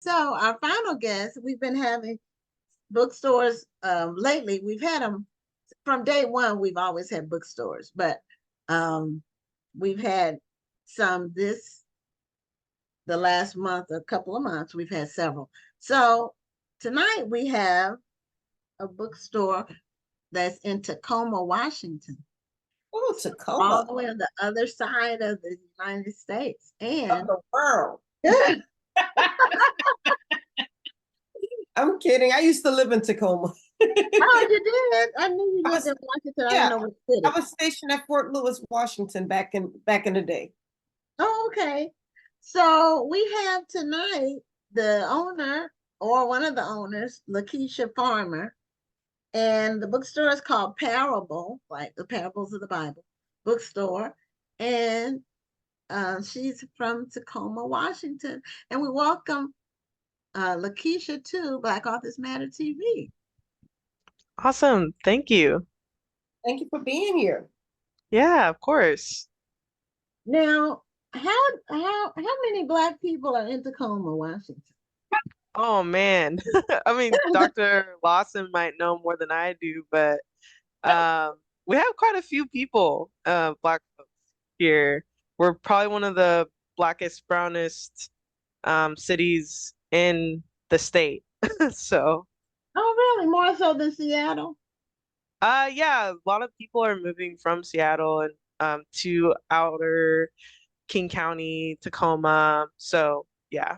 So our final guest, we've been having bookstores lately. We've had them from day one. We've always had bookstores, but um, we've had some this the last month, a couple of months. We've had several. So tonight we have a bookstore that's in Tacoma, Washington, Oh, all Tacoma the way on the other side of the United States. of And the world. oh, I'm kidding. I used to live in Tacoma. you did? I knew you I lived was, in Washington. I didn't yeah, know what I city. was stationed at Fort Lewis, Washington back in the day. Oh, okay. So we have tonight the owner or one of the owners, LaKecia Farmer, and the bookstore is called Parable, like the parables of the Bible bookstore. And she's from Tacoma, Washington. And we welcome LaKecia to Black Authors Matter TV. Awesome. Thank you. Thank you for being here. Yeah, of course. Now, how many Black people are in Tacoma, Washington? Oh man. I mean, Dr. Lawson might know more than I do, but we have quite a few people, Black folks here. We're probably one of the blackest, brownest cities in the state. So, Oh, really? More so than Seattle? yeah, a lot of people are moving from Seattle and to outer King County, Tacoma. So, yeah.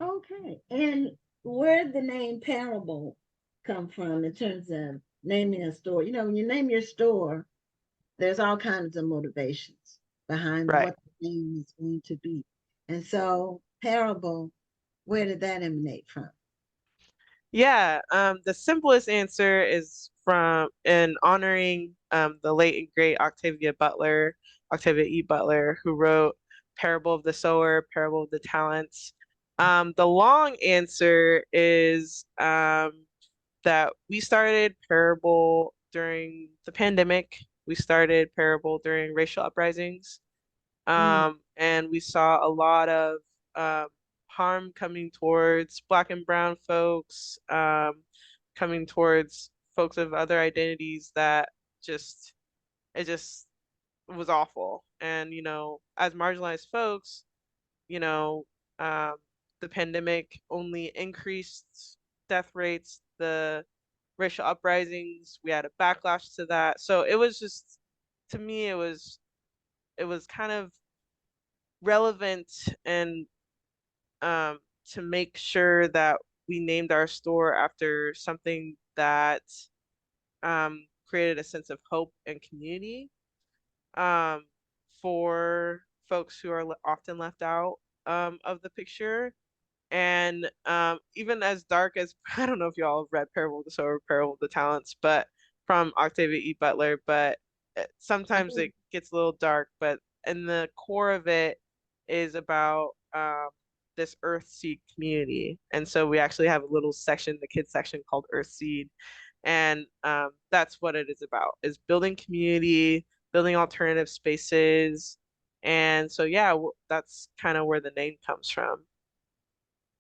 Okay. And where did the name Parable come from in terms of naming a store? You know, when you name your store, there's all kinds of motivations behind Right. what the name is going to be. And so, Parable, where did that emanate from? Yeah, the simplest answer is from in honoring the late and great Octavia E. Butler, who wrote Parable of the Sower, Parable of the Talents. The long answer is that we started Parable during the pandemic. We started Parable during racial uprisings. Mm, And we saw a lot of um, harm coming towards Black and Brown folks, coming towards folks of other identities that just it just was awful. And as marginalized folks, you know, um, the pandemic only increased death rates, the racial uprisings, we had a backlash to that. So it was just, to me, it was kind of relevant and to make sure that we named our store after something that created a sense of hope and community um, for folks who are often left out of the picture. And even as dark as I don't know if y'all have read Parable of the Sower, Parable of the Talents, but from Octavia E. Butler, but sometimes it gets a little dark. But in the core of it is about this Earth Seed community, and so we actually have a little section, the kids section called Earth Seed, and that's what it is about: is building community, building alternative spaces, and so yeah, that's kind of where the name comes from.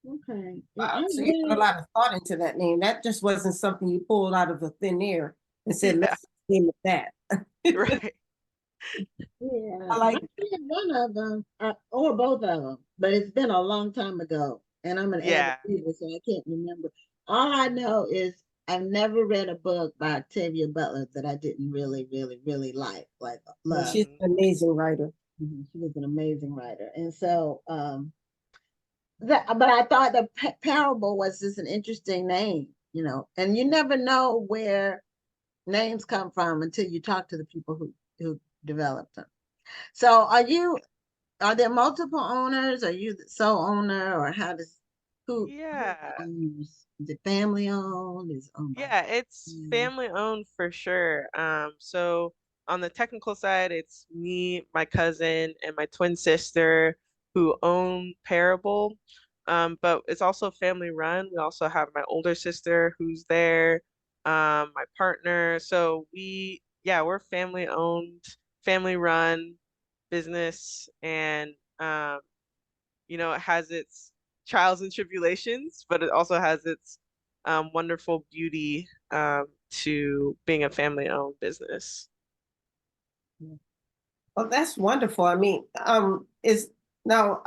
okay. And Wow. I'm So you put a really, lot of thought into that name. That just wasn't something you pulled out of the thin air and said, Yeah, let's name it that. right. yeah, I I like read one of them, or both of them, but it's been a long time ago. And I'm an avid Yeah. reader, so I can't remember. All I know is I've never read a book by Octavia Butler that I didn't really, really, really like it. love. She's Hmm. an amazing writer. She was an amazing writer. And so, but I thought the parable was just an interesting name, and you never know where names come from until you talk to the people who developed them. So are there multiple owners? Are you the sole owner, or who Yeah. owns? Is it family owned? Is it owned by Yeah, it's family? family owned for sure. So on the technical side, it's me, my cousin, and my twin sister who own Parable. But it's also family run. We also have my older sister who's there, my partner. So yeah, we're family owned, family run business, and it has its trials and tribulations, but it also has its wonderful beauty to being a family-owned business. Well, that's wonderful. I mean, is now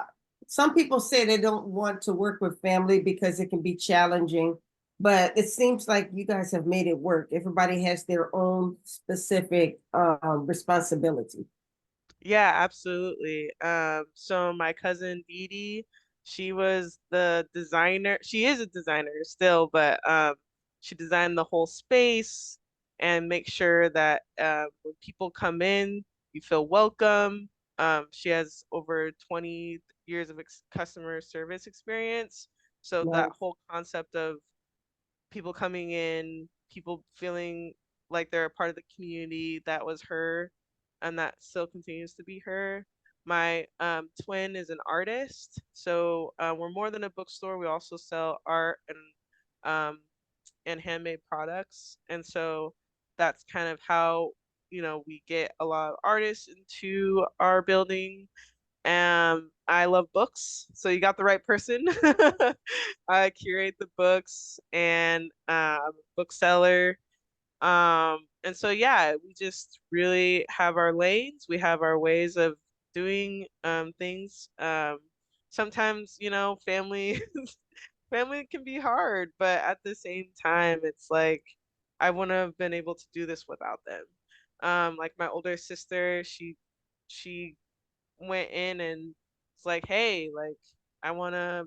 some people say they don't want to work with family because it can be challenging, but it seems like you guys have made it work. Everybody has their own specific responsibility. Yeah, absolutely. So my cousin Dee Dee, she was the designer. She is a designer still, but she designed the whole space and make sure that when people come in, you feel welcome. She has over 20 years of ex customer service experience. So that Nice. whole concept of people coming in, people feeling like they're a part of the community. That was her, and that still continues to be her. My twin is an artist, so we're more than a bookstore. We also sell art um, and handmade products, and so that's kind of how we get a lot of artists into our building. I love books, so you got the right person. I curate the books and bookseller. And so yeah, we just really have our lanes. We have our ways of doing things. Sometimes, family family can be hard, but at the same time, it's like I wouldn't have been able to do this without them. Like my older sister, she went in and it's like, hey, like I wanna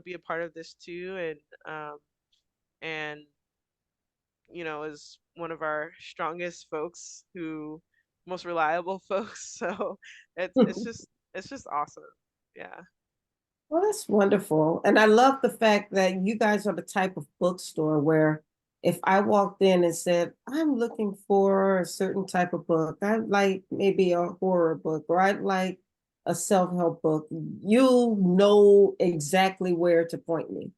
be a part of this too, and is one of our strongest folks who most reliable folks. So it's just awesome. Yeah. Well, that's wonderful. And I love the fact that you guys are the type of bookstore where if I walked in and said, I'm looking for a certain type of book, I'd like maybe a horror book or I'd like a self-help book, you know exactly where to point me.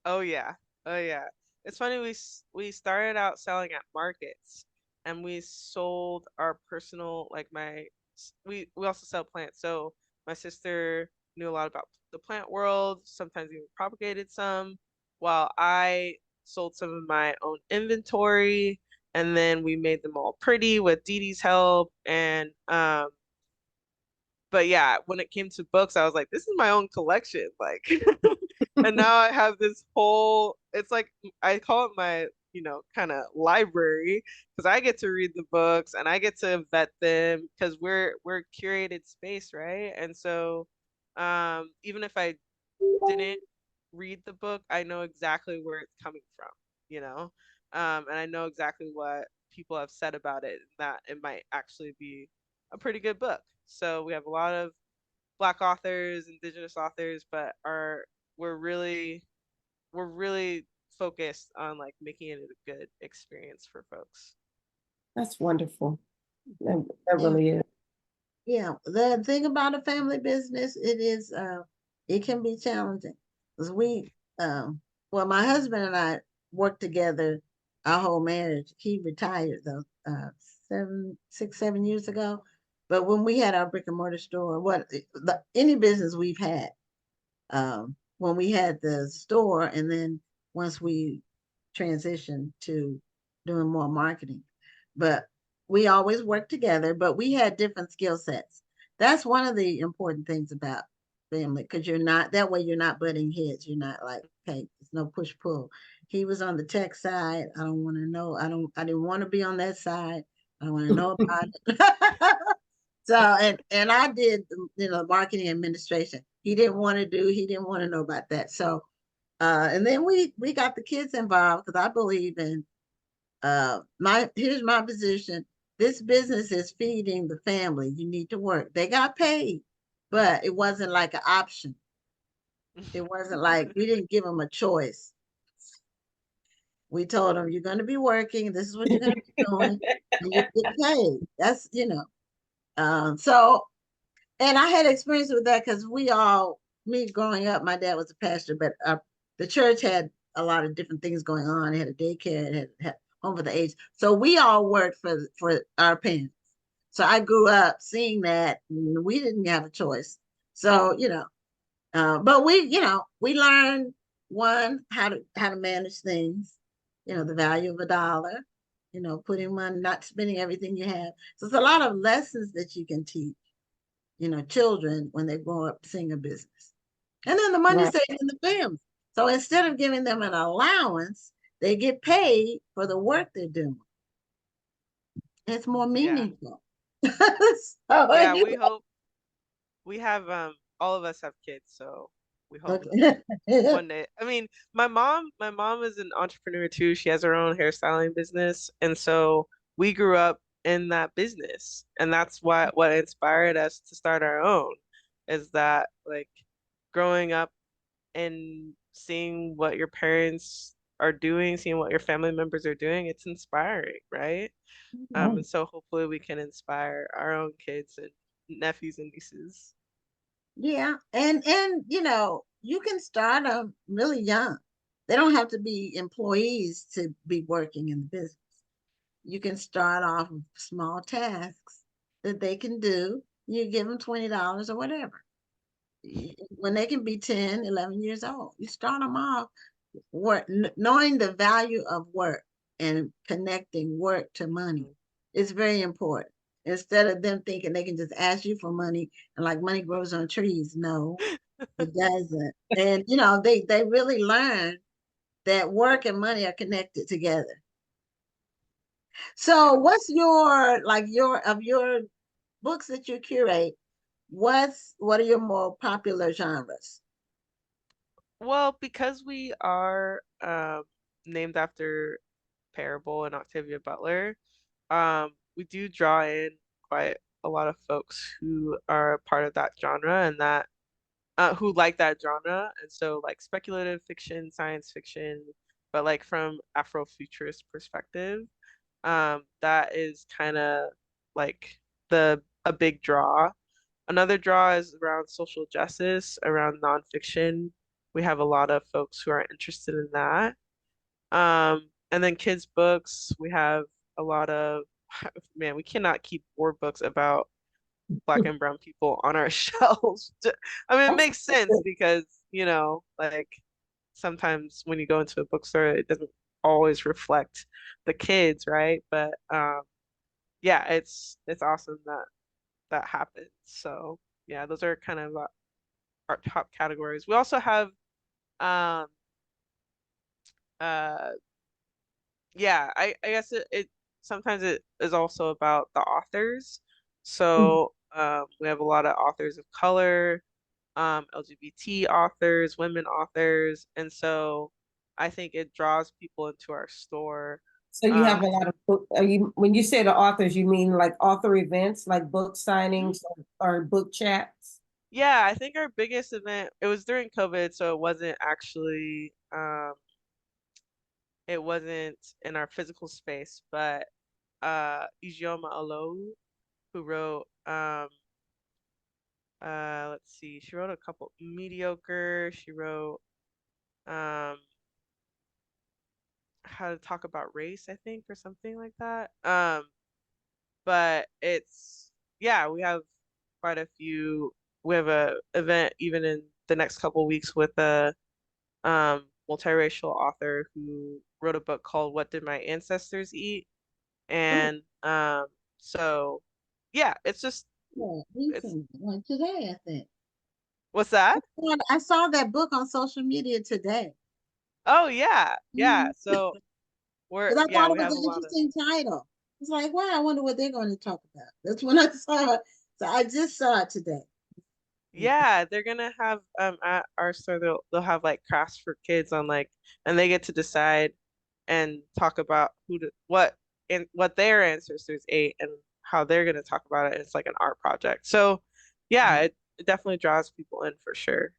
Oh yeah. Oh yeah. It's funny we started out selling at markets and we sold our personal like we also sell plants. So my sister knew a lot about the plant world, sometimes even propagated some, while I sold some of my own inventory and then we made them all pretty with Dee Dee's help and but yeah, when it came to books, I was like, this is my own collection. Like, and now I have this whole, it's like, I call it my, kind of library because I get to read the books and I get to vet them because we're curated space, right? And so, even if I didn't read the book, I know exactly where it's coming from, you know? And I know exactly what people have said about it, that it might actually be a pretty good book. So we have a lot of Black authors, Indigenous authors, but we're really we're really focused on like making it a good experience for folks. That's wonderful. That Yeah. really is. Yeah, the thing about a family business, it can be challenging because well, my husband and I worked together our whole marriage. He retired though, 7 6 7 years ago. But when we had our brick and mortar store, any business we've had, when we had the store, and then once we transitioned to doing more marketing, but we always worked together, but we had different skill sets. That's one of the important things about family because you're not that way, you're not butting heads. You're not like, okay, there's no push pull. He was on the tech side. I don't want to know. I didn't want to be on that side. I don't want to know about it. So and I did marketing administration. He didn't want to know about that. So and then we got the kids involved because I believe in my here's my position. This business is feeding the family. You need to work. They got paid, but it wasn't like an option. It wasn't like we didn't give them a choice. We told them you're going to be working. This is what you're going to be doing, and you get paid. So and I had experience with that because me growing up, my dad was a pastor, but the church had a lot of different things going on. It had a daycare, it had home for the aged. So we all worked for our parents. So I grew up seeing that, and we didn't have a choice. So But we learn one how to manage things, the value of a dollar, putting money, not spending everything you have. So it's a lot of lessons that you can teach, children when they grow up seeing a business. And then the money Right. stays in the family. So instead of giving them an allowance, they get paid for the work they're doing. It's more Yeah. meaningful. So Yeah, anyway, we hope we have all of us have kids, so we hope okay. one day. I mean, my mom is an entrepreneur too. She has her own hairstyling business, and so we grew up in that business, and that's what inspired us to start our own, is that like growing up and seeing what your parents are doing, seeing what your family members are doing, it's inspiring, right? And so hopefully we can inspire our own kids and nephews and nieces. Yeah, and you can start them really young. They don't have to be employees to be working in the business. You can start off with small tasks that they can do. You give them $20 or whatever. When they can be 10, 11 years old, you start them off knowing the value of work and connecting work to money is very important. Instead of them thinking they can just ask you for money and like money grows on trees. No, it doesn't. And they really learn that work and money are connected together. So Yeah. what's your books that you curate, what are your more popular genres? Well, because we are named after Parable and Octavia Butler, we do draw in quite a lot of folks who are part of that genre and that who like that genre. And so like speculative fiction, science fiction, but like from Afrofuturist perspective, that is kind of like the a big draw. Another draw is around social justice, around nonfiction. We have a lot of folks who are interested in that. And then kids' books, we have a lot of, man, we cannot keep more books about Black and brown people on our shelves. I mean, it makes sense because, like sometimes when you go into a bookstore, it doesn't always reflect the kids, right? But yeah, it's awesome that that happens. So yeah, those are kind of our top categories. We also have um uh yeah, I guess it sometimes it is also about the authors. So we have a lot of authors of color, LGBT authors, women authors, and so I think it draws people into our store. So you have a To lot of book, when you say the authors, you mean like author events, like book signings or book chats? Yeah, I think our biggest event, it was during COVID, so it wasn't in our physical space, but Ijeoma Olowu, who wrote let's see, she wrote a couple mediocre, she wrote um how to talk about race, I think, or something like that. But it's yeah, we have quite a few. We have a event even in the next couple weeks with a multiracial author who wrote a book called What Did My Ancestors Eat? Oh, And so yeah, it's just yeah, it's recently, like today, I think. what's that? I saw that book on social media today. Oh yeah, yeah. Mhm. So Because I yeah, thought it we was have an a lot of interesting title. It's like, wow, I wonder what they're going to talk about. That's when I saw it. So I just saw it today. yeah, they're gonna have at our store they'll have like crafts for kids on like and they get to decide and talk about what their ancestors ate and how they're gonna talk about it. It's like an art project. So yeah, Mhm. it definitely draws people in for sure.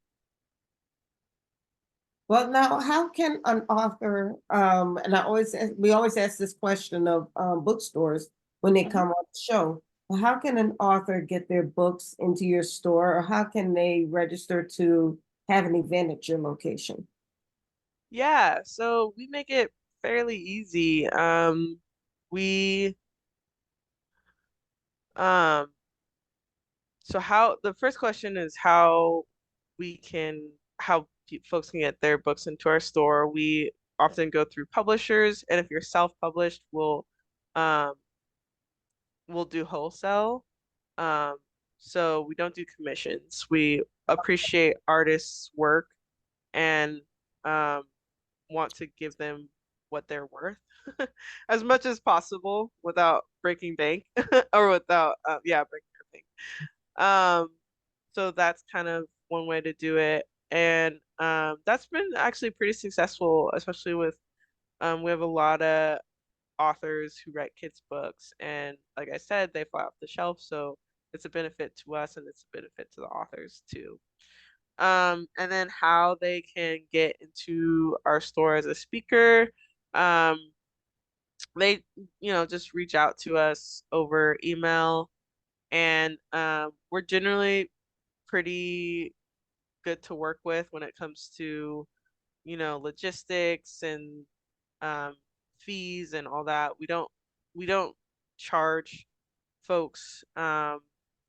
Well, now, how can an author, and we always ask this question of bookstores when they Mhm. come on the show, well, how can an author get their books into your store, or how can they register to have an event at your location? Yeah, so we make it fairly easy. We um so how the first question is how we can how folks can get their books into our store. We often go through publishers, and if you're self-published, um we'll do wholesale. Um, so we don't do commissions. We appreciate artists' work and um, want to give them what they're worth as much as possible without breaking bank or without, yeah, breaking your bank. Um, so that's kind of one way to do it. And that's been actually pretty successful, especially with we have a lot of authors who write kids books, and like I said, they fly off the shelf, so it's a benefit to us and it's a benefit to the authors too. And then how they can get into our store as a speaker. Um, they, just reach out to us over email, and we're generally pretty good to work with when it comes to, logistics and um, fees and all that. We don't charge folks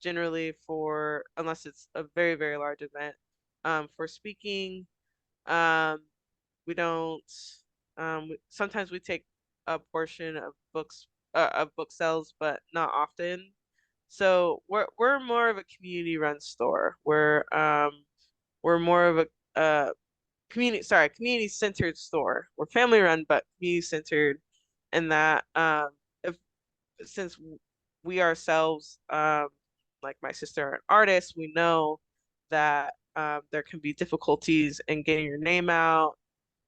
generally for unless it's a very, very large event for speaking. Um, we don't sometimes we take a portion of book sales, but not often. So we're more of a community run store. We're more of a community centered store. We're family run, but community centered, and that if since we ourselves, like my sister, are an artist, we know that there can be difficulties in getting your name out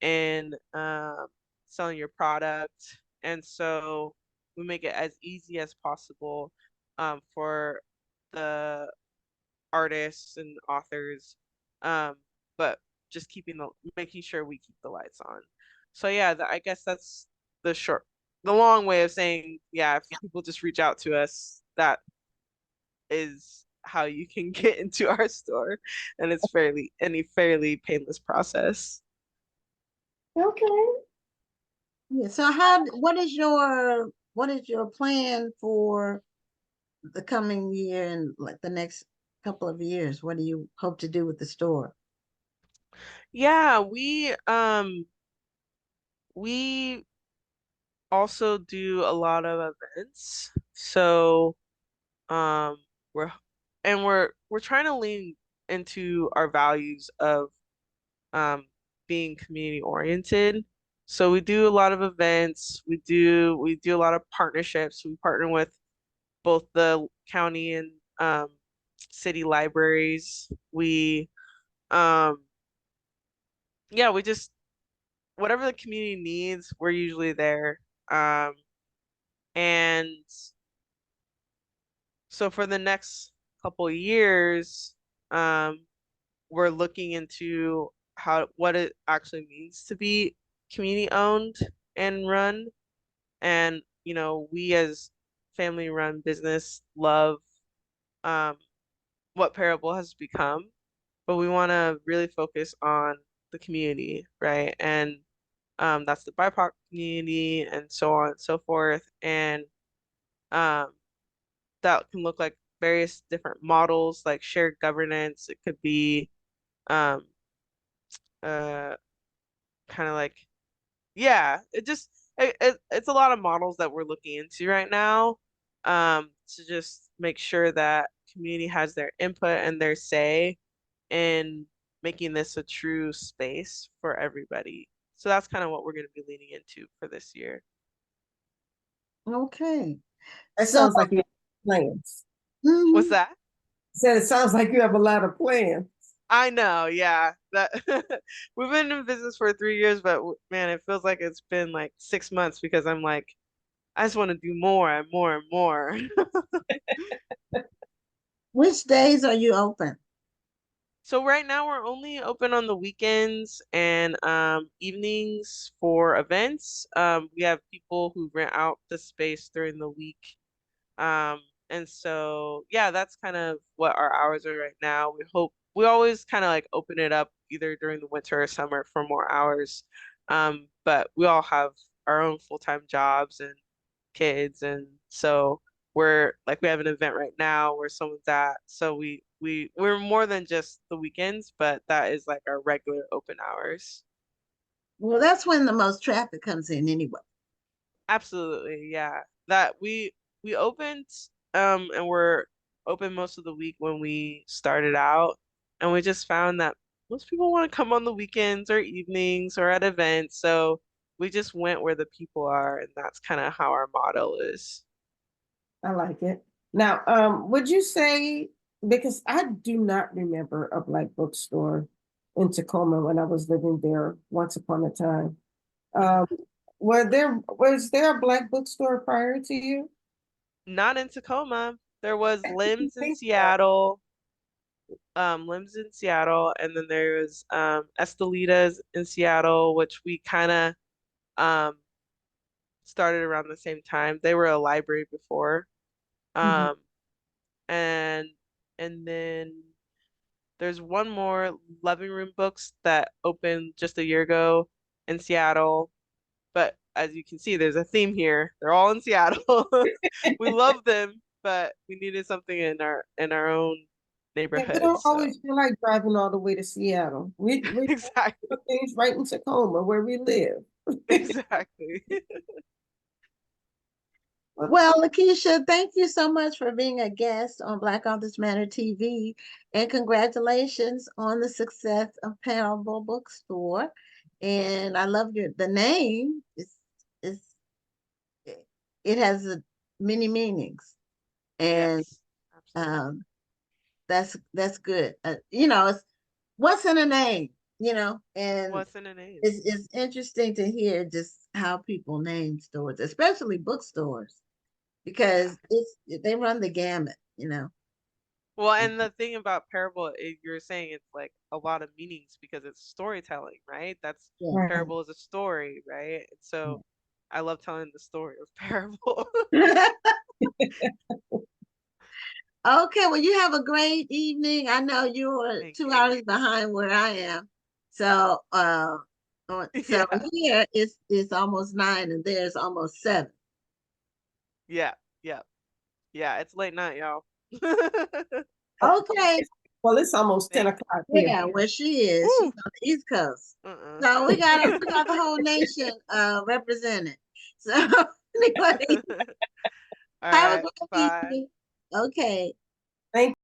and selling your product, and so we make it as easy as possible for the artists and authors, um, but just making sure we keep the lights on. So yeah, I guess that's the long way of saying, yeah, if people just reach out to us, that is how you can get into our store, and it's fairly painless process. Okay. Yeah. So what is your plan for the coming year and like the next couple of years? What do you hope to do with the store? Yeah, we also do a lot of events. So um we're we're trying to lean into our values of um being community oriented. So we do a lot of events. We do a lot of partnerships. We partner with both the county and city libraries. We um yeah, we just whatever the community needs, we're usually there. Um and so for the next couple of years, um we're looking into what it actually means to be community owned and run. And, we as family run business love um, what Parable has become, but we want to really focus on the community, right? And that's the BIPOC community and so on and so forth. And um, that can look like various different models, like shared governance. It could be um, uh, kind of like, yeah, it's a lot of models that we're looking into right now, to just make sure that community has their input and their say in making this a true space for everybody. So that's kind of what we're going to be leaning into for this year. Okay. That So, sounds like you have plans. What's mhm. that? Said it sounds like you have a lot of plans. I know, yeah. That we've been in business for 3 years, but man, it feels like it's been like 6 months because I'm like, I just want to do more and more and more. Which days are you open? So right now we're only open on the weekends and evenings for events. We have people who rent out the space during the week. Um, and so yeah, that's kind of what our hours are right now. We always kind of like open it up either during the winter or summer for more hours. But we all have our own full-time jobs and kids, and so we have an event right now where someone's at, so we're more than just the weekends, but that is like our regular open hours. Well, that's when the most traffic comes in anyway. Absolutely, yeah. That we opened and we're open most of the week when we started out, and we just found that most people want to come on the weekends or evenings or at events, so we just went where the people are, and that's kind of how our model is. I like it. Now, would you say, because I do not remember a Black bookstore in Tacoma when I was living there once upon a time. Um, was there a Black bookstore prior to you? Not in Tacoma. There was I didn't Limbs in think so. Seattle, and then there was Estelitas in Seattle, which we kind of um started around the same time. They were a library before. Mhm. Um, and and then there's one more Loving Room Books that opened just a year ago in Seattle. But as you can see, there's a theme here. They're all in Seattle. We love them, but we needed something in our own Yeah, we neighborhood. don't So always feel like driving all the way to Seattle. We exactly, do things right in Tacoma where we live. exactly. Well, LaKecia, thank you so much for being a guest on Black Authors Matter TV, and congratulations on the success of Parable Bookstore. And I love the name. It's it has many meanings, and Yes, absolutely. um, that's good. It's what's in a name, and What's in a name? it's interesting to hear just how people name stores, especially bookstores, Yeah. because they run the gamut. Well, and the thing about parable, you're saying it's like a lot of meanings because it's storytelling, right? That's Yeah. Right. parable is a story, right? And so I love telling the story of parable. Okay, well, you have a great evening. I know you are Thank two you. hours behind where I am. So so Yeah. here it's almost 9 and there's almost 7. Yeah. Yeah. Yeah. It's late night, y'all. Okay. Well, it's almost 10 Thank o'clock here. Yeah, where she is. She's Woo. on the East Coast. Uh-uh. So we got the whole nation represented. So anyway, All have a right. great Bye. evening. Okay. Thank